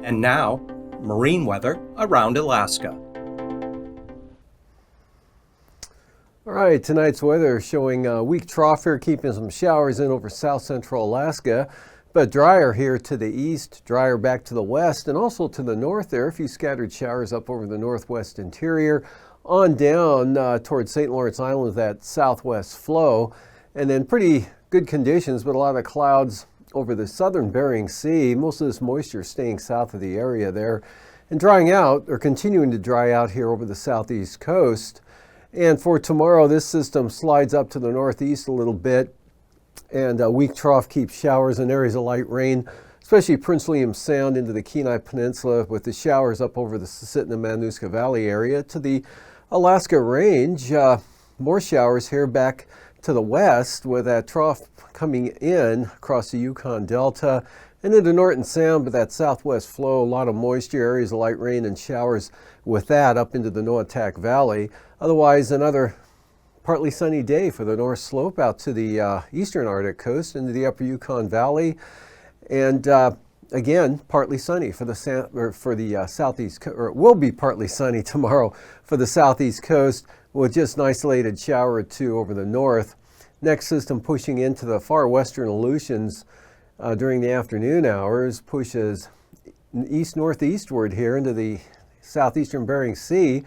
And now, marine weather around Alaska. All right, tonight's weather showing a weak trough here, keeping some showers in over south central Alaska, but drier here to the east, drier back to the west, and also to the north there. A few scattered showers up over the northwest interior, on down towards St. Lawrence Island with that southwest flow, and then pretty good conditions, but a lot of clouds over the southern Bering Sea. Most of this moisture staying south of the area there and drying out, or continuing to dry out here over the southeast coast. And for tomorrow, this system slides up to the northeast a little bit, and a weak trough keeps showers and areas of light rain, especially Prince William Sound into the Kenai Peninsula, with the showers up over the Susitna-Matanuska Valley area to the Alaska Range. More showers here back to the west with that trough coming in across the Yukon Delta and into Norton Sound, but that southwest flow, a lot of moisture, areas of light rain and showers with that up into the Noatak Valley. Otherwise, another partly sunny day for the North Slope out to the eastern Arctic coast into the upper Yukon Valley. And again, partly sunny for the southeast, or it will be partly sunny tomorrow for the southeast coast with just an isolated shower or two over the north. Next system pushing into the far western Aleutians during the afternoon hours pushes east-northeastward here into the southeastern Bering Sea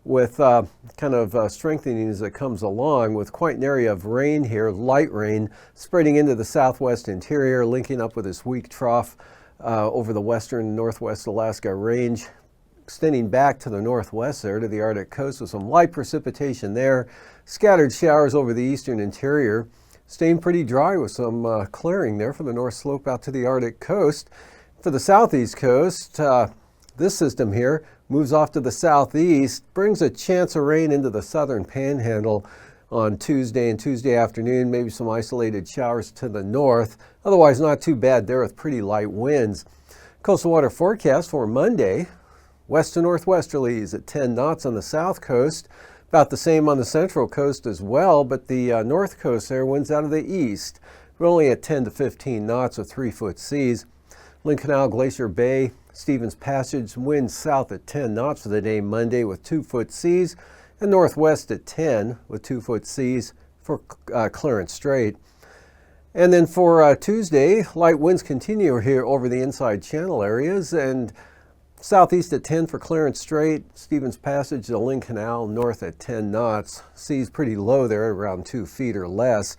with kind of strengthening as it comes along, with quite an area of rain here, light rain, spreading into the southwest interior, linking up with this weak trough over the western northwest Alaska Range, extending back to the northwest there to the Arctic coast with some light precipitation there, scattered showers over the eastern interior, staying pretty dry with some clearing there for the North Slope out to the Arctic coast. For the southeast coast, this system here moves off to the southeast, brings a chance of rain into the southern panhandle on Tuesday and Tuesday afternoon, maybe some isolated showers to the north. Otherwise, not too bad there with pretty light winds. Coastal water forecast for Monday, west to northwesterlies at 10 knots on the south coast, about the same on the central coast as well, but the north coast there, winds out of the east. We're only at 10 to 15 knots with 3-foot seas. Lynn Canal, Glacier Bay, Stevens Passage, winds south at 10 knots for the day Monday with 2-foot seas, and northwest at 10 with 2-foot seas for Clarence Strait. And then for Tuesday, light winds continue here over the inside channel areas, and southeast at 10 for Clarence Strait, Stevens Passage, the Lynn Canal, north at 10 knots. Seas pretty low there, around 2 feet or less.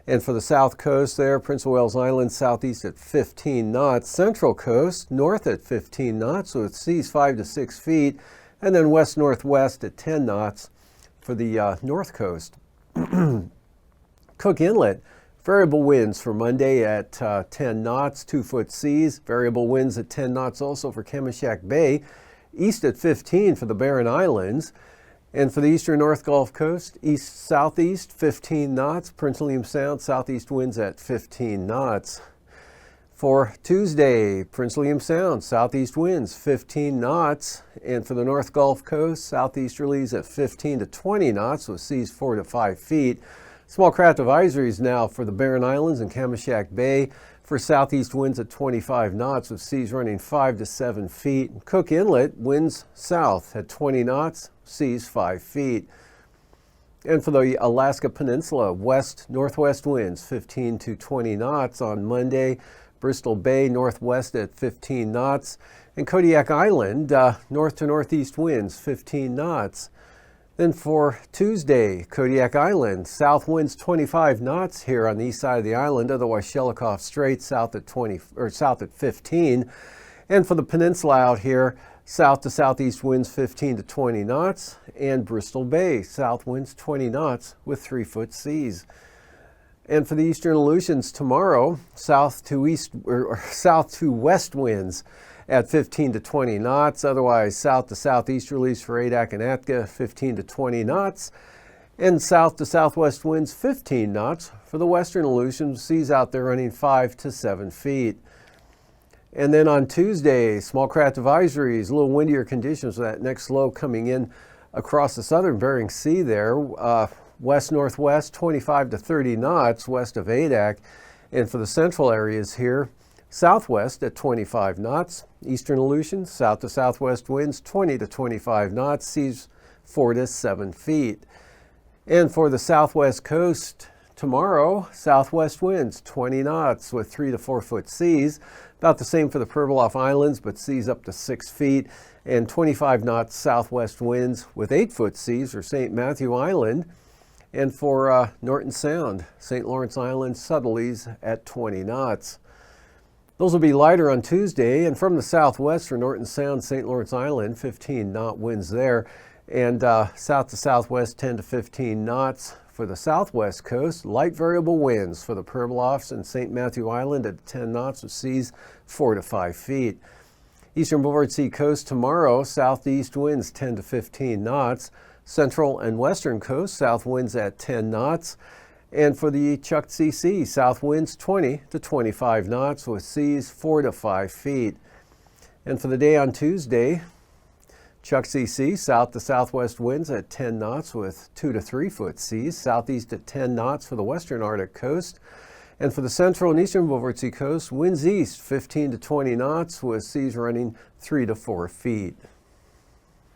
And for the south coast there, Prince of Wales Island, southeast at 15 knots. Central coast, north at 15 knots, with seas 5 to 6 feet. And then west-northwest at 10 knots for the north coast. Cook Inlet, variable winds for Monday at 10 knots, 2-foot seas. Variable winds at 10 knots also for Kamishak Bay. East at 15 for the Barren Islands. And for the eastern North Gulf Coast, east-southeast, 15 knots. Prince William Sound, southeast winds at 15 knots. For Tuesday, Prince William Sound, southeast winds, 15 knots. And for the North Gulf Coast, southeasterlies at 15 to 20 knots with seas 4 to 5 feet. Small craft advisories now for the Barren Islands and Kamishak Bay for southeast winds at 25 knots with seas running 5 to 7 feet. Cook Inlet, winds south at 20 knots, seas 5 feet. And for the Alaska Peninsula, west-northwest winds 15 to 20 knots on Monday. Bristol Bay, northwest at 15 knots. And Kodiak Island, north to northeast winds 15 knots. Then for Tuesday, Kodiak Island, south winds 25 knots here on the east side of the island, otherwise Shelikof Strait south at 15. And for the peninsula out here, south to southeast winds 15 to 20 knots, and Bristol Bay, south winds 20 knots with 3-foot seas. And for the eastern Aleutians tomorrow, south to west winds at 15 to 20 knots. Otherwise, south to southeasterlies for Adak and Atka, 15 to 20 knots. And south to southwest winds, 15 knots for the western Aleutians. Seas out there running 5 to 7 feet. And then on Tuesday, small craft advisories, a little windier conditions with that next low coming in across the southern Bering Sea there. West-northwest, 25 to 30 knots west of Adak. And for the central areas here, southwest at 25 knots. Eastern Aleutians, south to southwest winds 20 to 25 knots, seas 4 to 7 feet. And for the southwest coast tomorrow, southwest winds 20 knots with 3 to 4 foot seas. About the same for the Pribilof Islands, but seas up to 6 feet. And 25 knots southwest winds with 8 foot seas for St. Matthew Island. And for Norton Sound, St. Lawrence Island, southerlies at 20 knots. Those will be lighter on Tuesday, and from the southwest for Norton Sound, St. Lawrence Island, 15 knot winds there. And south to southwest, 10 to 15 knots. For the southwest coast, light variable winds for the Pribilofs and St. Matthew Island at 10 knots with seas 4 to 5 feet. Eastern Boulevard Sea coast tomorrow, southeast winds 10 to 15 knots. Central and western coast, south winds at 10 knots. And for the Chukchi Sea, south winds 20 to 25 knots with seas 4 to 5 feet. And for the day on Tuesday, Chukchi Sea, south to southwest winds at 10 knots with 2 to 3 foot seas. Southeast at 10 knots for the western Arctic coast. And for the central and eastern Boulevard Sea coast, winds east 15 to 20 knots with seas running 3 to 4 feet.